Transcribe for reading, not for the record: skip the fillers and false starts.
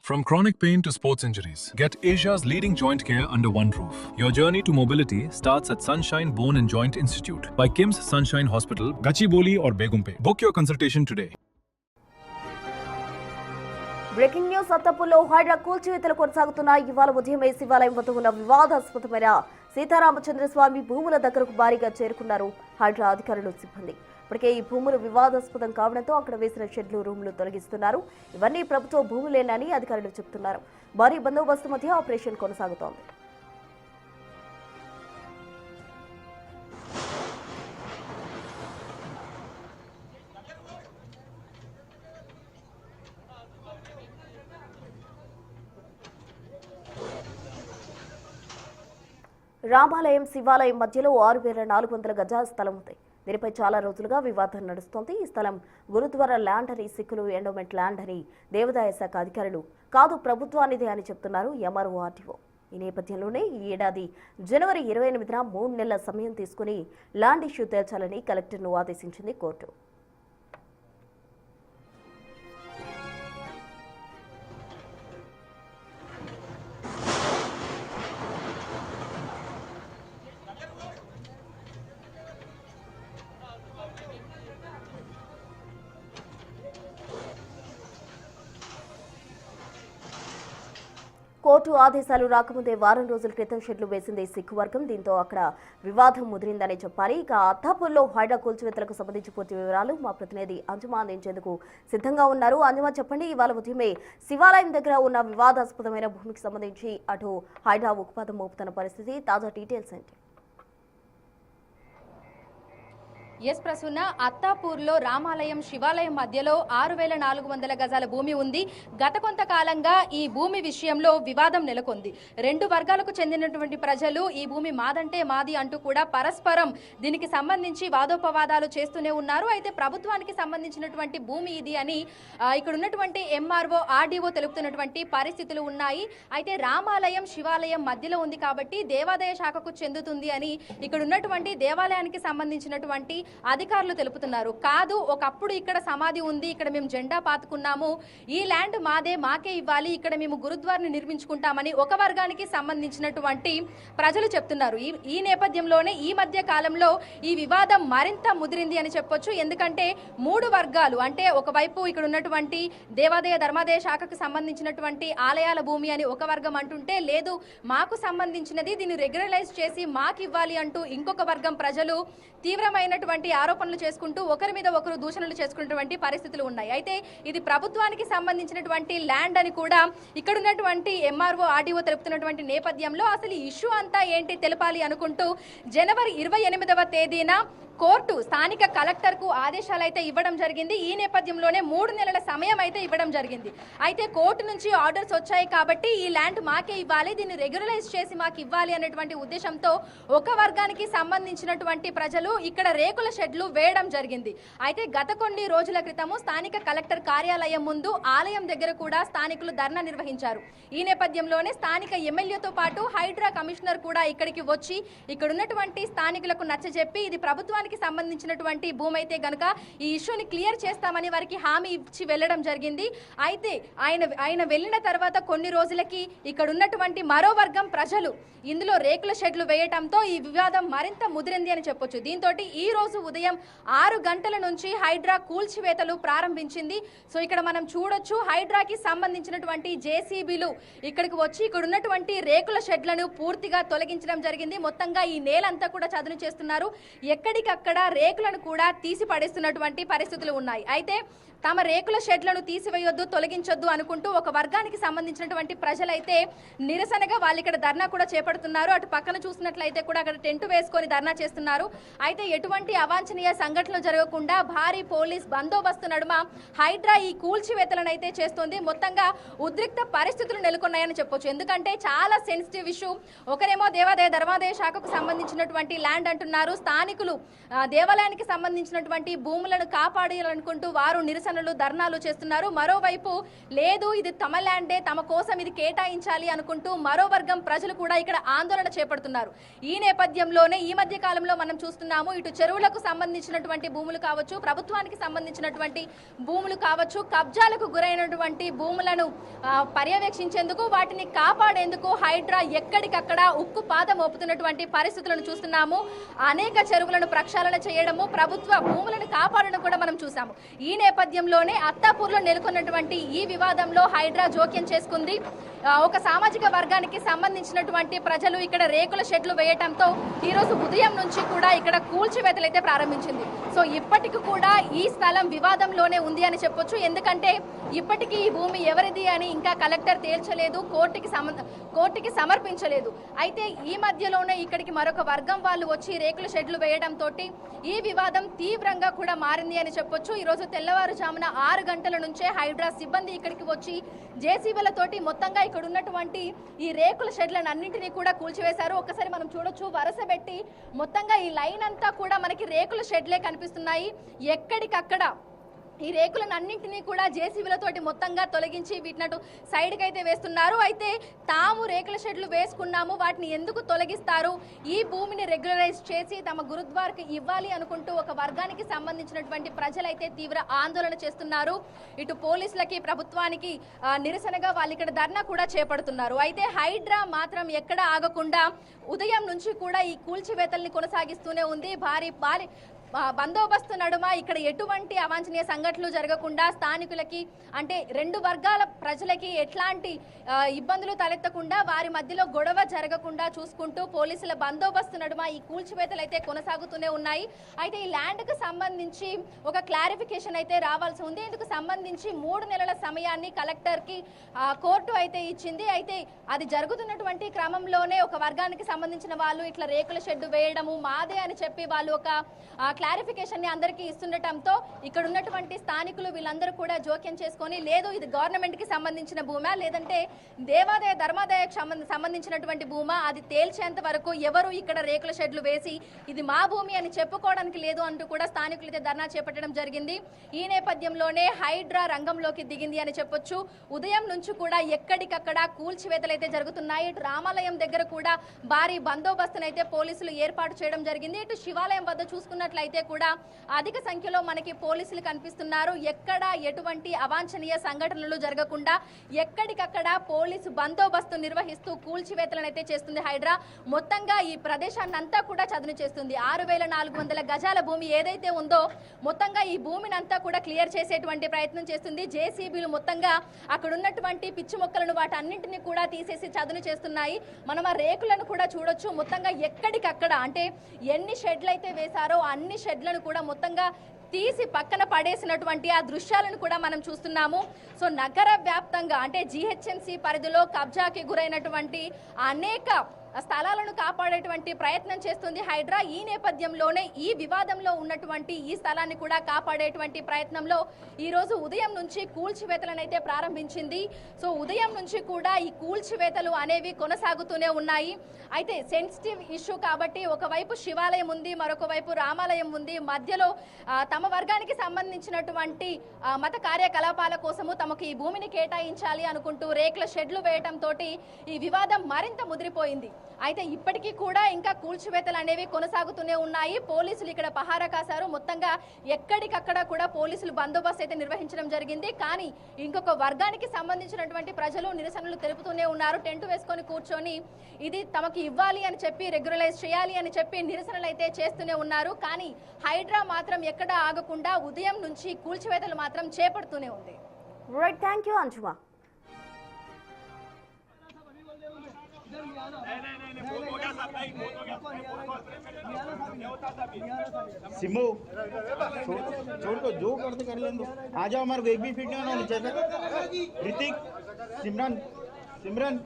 From chronic pain to sports injuries, get Asia's leading joint care under one roof. Your journey to mobility starts at Sunshine Bone and Joint Institute by KIMS Sunshine Hospital, Gachibowli or Begumpe. Book your consultation today. Breaking news అత్తపుల్లో హైడ్రా కూల్చివేతలు కొనసాగుతున్న ఇవాళ ఉదయం శివాలయం వద్ద ఉన్న వివాదాస్పదమైన సీతారామచంద్రస్వామి భూముల దగ్గరకు భారీగా చేరుకున్నారు హైడ్రా అధికారులు సిబ్బంది. ఇప్పటికే ఈ భూములు వివాదాస్పదం కావడంతో అక్కడ వేసిన షెడ్లు రూములు తొలగిస్తున్నారు. ఇవన్నీ ప్రభుత్వ భూములేనని అధికారులు చెబుతున్నారు. భారీ బందోబస్తు మధ్య ఆపరేషన్ కొనసాగుతోంది. రామాలయం శివాలయం మధ్యలో 6,400 గజాల స్థలం ఉంది. దీనిపై చాలా రోజులుగా వివాదం నడుస్తోంది. ఈ స్థలం గురుద్వారా ల్యాండ్ అని, సిక్కులు ఎండోమెంట్ ల్యాండ్ అని దేవాదాయ శాఖ అధికారులు కాదు ప్రభుత్వానిదే అని చెప్తున్నారు ఎంఆర్ఓ ఆర్టీఓ. ఈ నేపథ్యంలోనే ఈ ఏడాది జనవరి 28న 3 నెలల సమయం తీసుకుని ల్యాండ్ ఇష్యూ తేల్చాలని కలెక్టర్ను ఆదేశించింది కోర్టు. కోర్టు ఆదేశాలు రాకముందే వారం రోజుల క్రితం షెడ్లు వేసింది సిక్కు వర్గం. దీంతో అక్కడ వివాదం ముదిరిందని చెప్పాలి. ఇక అత్తాపూర్లో హైడ్రా కూల్చివేతలకు సంబంధించి పూర్తి వివరాలు మా ప్రతినిధి అంజుమా అందించేందుకు సిద్ధంగా ఉన్నారు. అంజుమా, చెప్పండి, ఇవాళ ఉదయమే శివాలయం దగ్గర ఉన్న వివాదాస్పదమైన భూమికి సంబంధించి అటు హైడ్రా ఉక్కుపాదం మోపుతున్న పరిస్థితి, తాజా డీటెయిల్స్ ఏంటి? ఎస్ ప్రసన్న, అత్తాపూర్లో రామాలయం శివాలయం మధ్యలో 6,400 గజాల భూమి ఉంది. గత కొంతకాలంగా ఈ భూమి విషయంలో వివాదం నెలకొంది. 2 వర్గాలకు చెందినటువంటి ప్రజలు ఈ భూమి మాదంటే మాది అంటూ కూడా పరస్పరం దీనికి సంబంధించి వాదోపవాదాలు చేస్తూనే ఉన్నారు. అయితే ప్రభుత్వానికి సంబంధించినటువంటి భూమి ఇది అని ఇక్కడ ఉన్నటువంటి ఎంఆర్ఓ ఆర్డీఓ తెలుపుతున్నటువంటి పరిస్థితులు ఉన్నాయి. అయితే రామాలయం శివాలయం మధ్యలో ఉంది కాబట్టి దేవాదాయ శాఖకు చెందుతుంది అని ఇక్కడ ఉన్నటువంటి దేవాలయానికి సంబంధించినటువంటి అధికారులు తెలుపుతున్నారు. కాదు, ఒకప్పుడు ఇక్కడ సమాధి ఉంది, ఇక్కడ మేము జెండా పాతుకున్నాము, ఈ ల్యాండ్ మాదే, మాకే ఇవ్వాలి, ఇక్కడ మేము గురుద్వారాన్ని నిర్మించుకుంటామని ఒక వర్గానికి సంబంధించినటువంటి ప్రజలు చెప్తున్నారు. ఈ నేపథ్యంలోనే ఈ మధ్య కాలంలో ఈ వివాదం మరింత ముదిరింది అని చెప్పొచ్చు. ఎందుకంటే 3 వర్గాలు, అంటే ఒకవైపు ఇక్కడ ఉన్నటువంటి దేవాదాయ ధర్మాదాయ శాఖకు సంబంధించినటువంటి ఆలయాల భూమి అని ఒక వర్గం అంటుంటే, లేదు మాకు సంబంధించినది, దీన్ని రెగ్యులరైజ్ చేసి మాకు ఇవ్వాలి అంటూ ఇంకొక వర్గం ప్రజలు తీవ్రమైనటువంటి ఆరోపణలు చేసుకుంటూ ఒకరి మీద ఒకరు దూషణలు చేసుకున్నటువంటి పరిస్థితులు ఉన్నాయి. అయితే ఇది ప్రభుత్వానికి సంబంధించినటువంటి ల్యాండ్ అని కూడా ఇక్కడ ఉన్నటువంటి ఎంఆర్ఓ ఆర్డీఓ తెలుపుతున్నటువంటి నేపథ్యంలో అసలు ఈ ఇష్యూ అంతా ఏంటి తెలపాలి అనుకుంటూ జనవరి 28వ తేదీన కోర్టు స్థానిక కలెక్టర్కు ఆదేశాలు అయితే ఇవ్వడం జరిగింది. ఈ నేపథ్యంలోనే 3 నెలల సమయం అయితే ఇవ్వడం జరిగింది. అయితే కోర్టు నుంచి ఆర్డర్స్ వచ్చాయి కాబట్టి ఈ ల్యాండ్ మాకే ఇవ్వాలి, దీన్ని రెగ్యులరైజ్ చేసి మాకు ఇవ్వాలి అనేటువంటి ఉద్దేశంతో ఒక వర్గానికి సంబంధించినటువంటి ప్రజలు ఇక్కడ రేకుల షెడ్లు వేయడం జరిగింది. అయితే గత కొన్ని రోజుల క్రితము స్థానిక కలెక్టర్ కార్యాలయం ముందు ఆలయం దగ్గర కూడా స్థానికులు ధర్నా నిర్వహించారు. ఈ నేపథ్యంలోనే స్థానిక ఎమ్మెల్యేతో పాటు హైడ్రా కమిషనర్ కూడా ఇక్కడికి వచ్చి ఇక్కడ ఉన్నటువంటి స్థానికులకు నచ్చజెప్పి ఇది ప్రభుత్వానికి సంబంధించినటువంటి భూమి అయితే గనుక ఈ ఇష్యూని క్లియర్ చేస్తామని వారికి హామీ ఇచ్చి వెళ్లడం జరిగింది. అయితే ఆయన వెళ్ళిన తర్వాత కొన్ని రోజులకి ఇక్కడ ఉన్నటువంటి మరో వర్గం ప్రజలు ఇందులో రేకుల షెడ్లు వేయటంతో ఈ వివాదం మరింత ముదిరింది అని చెప్పొచ్చు. దీంతో ఈ రోజు ఉదయం 6 గంటల నుంచి హైడ్రా కూల్చివేతలు ప్రారంభించింది. సో ఇక్కడ మనం చూడొచ్చు, హైడ్రాకి సంబంధించినటువంటి జేసీబీలు ఇక్కడికి వచ్చి ఇక్కడ ఉన్నటువంటి రేకుల షెడ్లను పూర్తిగా తొలగించడం జరిగింది. మొత్తంగా ఈ నేలంతా కూడా చదును చేస్తున్నారు. ఎక్కడికక్కడ రేకులను కూడా తీసి పడేస్తున్నటువంటి పరిస్థితులు ఉన్నాయి. అయితే తమ రేకుల షెడ్లను తీసివేయొద్దు, తొలగించొద్దు అనుకుంటూ ఒక వర్గానికి సంబంధించినటువంటి ప్రజలైతే నిరసనగా వాళ్ళు ఇక్కడ ధర్నా కూడా చేపడుతున్నారు. అటు పక్కన చూసినట్లయితే కూడా అక్కడ టెంట్ వేసుకొని ధర్నా చేస్తున్నారు. అయితే ఎటువంటి అవాంఛనీయ సంఘటనలు జరగకుండా భారీ పోలీస్ బందోబస్తు నడుమ హైడ్రా ఈ కూల్చివేతలను అయితే చేస్తోంది. మొత్తంగా ఉద్రిక్త పరిస్థితులు నెలకొన్నాయని చెప్పొచ్చు. ఎందుకంటే చాలా సెన్సిటివ్ ఇష్యూ. ఒకరేమో దేవాదాయ ధర్మాదాయ శాఖకు సంబంధించినటువంటి ల్యాండ్ అంటున్నారు, స్థానికులు దేవాలయానికి సంబంధించినటువంటి భూములను కాపాడాలనుకుంటూ వారు నిరసనలు ధర్నాలు చేస్తున్నారు. మరోవైపు లేదు ఇది తమ ల్యాండే, తమ కోసం ఇది కేటాయించాలి అనుకుంటూ మరో వర్గం ప్రజలు కూడా ఇక్కడ ఆందోళన చేపడుతున్నారు. ఈ నేపథ్యంలోనే ఈ మధ్య కాలంలో మనం చూస్తున్నాము, ఇటు చెరువులకు సంబంధించినటువంటి భూములు కావచ్చు, ప్రభుత్వానికి సంబంధించినటువంటి భూములు కావచ్చు, కబ్జాలకు గురైనటువంటి భూములను పర్యవేక్షించేందుకు వాటిని కాపాడేందుకు హైడ్రా ఎక్కడికక్కడ ఉక్కు పాద మోపుతున్నటువంటి పరిస్థితులను చూస్తున్నాము. అనేక చెరువులను ప్రక్షాళన చేయడము, ప్రభుత్వ భూములను కాపాడడం కూడా మనం చూసాము. ఈ నేపథ్యంలోనే అత్తాపూర్లో నెలకొన్నటువంటి ఈ వివాదంలో హైడ్రా జోక్యం చేసుకుంది. ఒక సామాజిక వర్గానికి సంబంధించినటువంటి ప్రజలు ఇక్కడ రేకుల షెడ్లు వేయటంతో ఈ రోజు ఉదయం నుంచి కూడా ఇక్కడ కూల్చివేతలైతే ప్రారంభించింది. సో ఇప్పటికి కూడా ఈ స్థలం వివాదంలోనే ఉంది అని చెప్పొచ్చు. ఎందుకంటే ఇప్పటికీ ఈ భూమి ఎవరిది అని ఇంకా కలెక్టర్ తేల్చలేదు, కోర్టుకి సమర్పించలేదు. అయితే ఈ మధ్యలోనే ఇక్కడికి మరొక వర్గం వాళ్ళు వచ్చి రేకుల షెడ్లు వేయడంతో ఈ వివాదం తీవ్రంగా కూడా మారింది అని చెప్పొచ్చు. ఈ రోజు తెల్లవారుజామున 6 గంటల నుంచే హైడ్రా సిబ్బంది ఇక్కడికి వచ్చి జేసీబీలతోటి మొత్తంగా ఇక్కడ ఉన్నటువంటి ఈ రేకుల షెడ్లను అన్నింటినీ కూడా కూల్చివేశారు. ఒక్కసారి మనం చూడొచ్చు, వరుస పెట్టి మొత్తంగా ఈ లైన్ అంతా కూడా మనకి రేకుల షెడ్లే కనిపిస్తున్నాయి. ఎక్కడికక్కడ ఈ రేకులను అన్నింటినీ కూడా జేసీబీలతోటి మొత్తంగా తొలగించి వీటినట్టు సైడ్కి అయితే వేస్తున్నారు. అయితే తాము రేకుల షెడ్లు వేసుకున్నాము, వాటిని ఎందుకు తొలగిస్తారు, ఈ భూమిని రెగ్యులరైజ్ చేసి తమ గురుద్వార్కి ఇవ్వాలి అనుకుంటూ ఒక వర్గానికి సంబంధించినటువంటి ప్రజలైతే తీవ్ర ఆందోళన చేస్తున్నారు. ఇటు పోలీసులకి భారతీయ నిరసనగా వాళ్ళు ఇక్కడ ధర్నా కూడా చేపడుతున్నారు. అయితే హైడ్రా మాత్రం ఎక్కడ ఆగకుండా ఉదయం నుంచి కూడా ఈ కూల్చివేతల్ని కొనసాగిస్తూనే ఉంది. భారీ బందోబస్తు నడుమ ఇక్కడ ఎటువంటి అవాంఛనీయ సంఘటనలు జరగకుండా స్థానికులకి అంటే రెండు వర్గాల ప్రజలకి ఎట్లాంటి ఇబ్బందులు తలెత్తకుండా వారి మధ్యలో గొడవ జరగకుండా చూసుకుంటూ పోలీసుల బందోబస్తు నడుమ ఈ కూల్చివేతలు అయితే కొనసాగుతూనే ఉన్నాయి. అయితే ఈ ల్యాండ్కు సంబంధించి ఒక క్లారిఫికేషన్ అయితే రావాల్సి ఉంది. ఇందుకు సంబంధించి 3 నెలల సమయాన్ని కలెక్టర్కి కోర్టు అయితే ఇచ్చింది. అయితే అది జరుగుతున్నటువంటి క్రమంలోనే ఒక వర్గానికి సంబంధించిన వాళ్ళు ఇట్లా రేకుల షెడ్డు వేయడము మాదే అని చెప్పి వాళ్ళు ఒక క్లారిఫికేషన్ ని అందరికీ ఇస్తుండటంతో ఇక్కడ ఉన్నటువంటి స్థానికులు వీళ్ళందరూ కూడా జోక్యం చేసుకొని లేదు ఇది గవర్నమెంట్ కి సంబంధించిన భూమా లేదంటే దేవాదాయ ధర్మాదాయకు సంబంధించినటువంటి భూమా అది తేల్చేంత వరకు ఎవరు ఇక్కడ రేకుల షెడ్లు వేసి ఇది మా భూమి అని చెప్పుకోవడానికి లేదు అంటూ కూడా స్థానికులు అయితే ధర్నా చేపట్టడం జరిగింది. ఈ నేపథ్యంలోనే హైడ్రా రంగంలోకి దిగింది అని చెప్పొచ్చు. ఉదయం నుంచి కూడా ఎక్కడికక్కడ కూల్చివేతలు అయితే జరుగుతున్నాయి. ఇటు రామాలయం దగ్గర కూడా భారీ బందోబస్తునైతే పోలీసులు ఏర్పాటు చేయడం జరిగింది. ఇటు శివాలయం వద్ద చూసుకున్నట్లయితే కూడా అధిక సంఖ్యలో మనకి పోలీసులు కనిపిస్తున్నారు. ఎక్కడ ఎటువంటి అవాంఛనీయ సంఘటనలు జరగకుండా ఎక్కడికక్కడ పోలీసు బందోబస్తు నిర్వహిస్తూ కూల్చివేతలను అయితే చేస్తుంది హైడ్రా. మొత్తంగా ఈ ప్రదేశాన్ని అంతా కూడా చదును చేస్తుంది. 6400 గజాల భూమి ఏదైతే ఉందో మొత్తంగా ఈ భూమిని అంతా కూడా క్లియర్ చేసేటువంటి ప్రయత్నం చేస్తుంది. జేసీబీలు మొత్తంగా అక్కడ ఉన్నటువంటి పిచ్చి మొక్కలను వాటన్నింటినీ కూడా తీసేసి చదును చేస్తున్నాయి. మనం ఆ రేకులను కూడా చూడొచ్చు. మొత్తంగా ఎక్కడికక్కడ అంటే ఎన్ని షెడ్లు అయితే వేశారో అన్ని షెడ్లను కూడా మొత్తంగా తీసి పక్కన పడేసినటువంటి ఆ దృశ్యాలను కూడా మనం చూస్తున్నాము. సో నగర వ్యాప్తంగా అంటే జీహెచ్ఎంసీ పరిధిలో కబ్జాకి గురైనటువంటి అనేక స్థలాలను కాపాడేటువంటి ప్రయత్నం చేస్తుంది హైడ్రా. ఈ నేపథ్యంలోనే ఈ వివాదంలో ఉన్నటువంటి ఈ స్థలాన్ని కూడా కాపాడేటువంటి ప్రయత్నంలో ఈ రోజు ఉదయం నుంచి కూల్చివేతలను అయితే ప్రారంభించింది. సో ఉదయం నుంచి కూడా ఈ కూల్చివేతలు అనేవి కొనసాగుతూనే ఉన్నాయి. అయితే సెన్సిటివ్ ఇష్యూ కాబట్టి ఒకవైపు శివాలయం ఉంది, మరొక వైపు రామాలయం ఉంది. మధ్యలో తమ వర్గానికి సంబంధించినటువంటి మత కార్యకలాపాల కోసము తమకు ఈ భూమిని కేటాయించాలి అనుకుంటూ రేకుల షెడ్లు వేయడంతో ఈ వివాదం మరింత ముదిరిపోయింది. అయితే ఇప్పటికీ కూడా ఇంకా కూల్చివేతలు అనేవి కొనసాగుతూనే ఉన్నాయి. పోలీసులు ఇక్కడ పహారా కాశారు. మొత్తంగా ఎక్కడికక్కడ కూడా పోలీసులు బందోబస్తు అయితే నిర్వహించడం జరిగింది. కానీ ఇంకొక వర్గానికి సంబంధించినటువంటి ప్రజలు నిరసనలు తెలుపుతూనే ఉన్నారు. టెంట్ వేసుకొని కూర్చొని ఇది తమకు ఇవ్వాలి అని చెప్పి రెగ్యులరైజ్ చేయాలి అని చెప్పి నిరసనలు అయితే చేస్తూనే ఉన్నారు. కానీ హైడ్రా మాత్రం ఎక్కడ ఆగకుండా ఉదయం నుంచి కూల్చివేతలు మాత్రం చేపడుతూనే ఉంది. రైట్, థ్యాంక్ యూ అంజుమా. सिमो छोड़ को जो करते कर लेंगे। आ जाओ, हमारे को एक भी फिट नहीं होना चाहिए। ऋतिक, सिमरन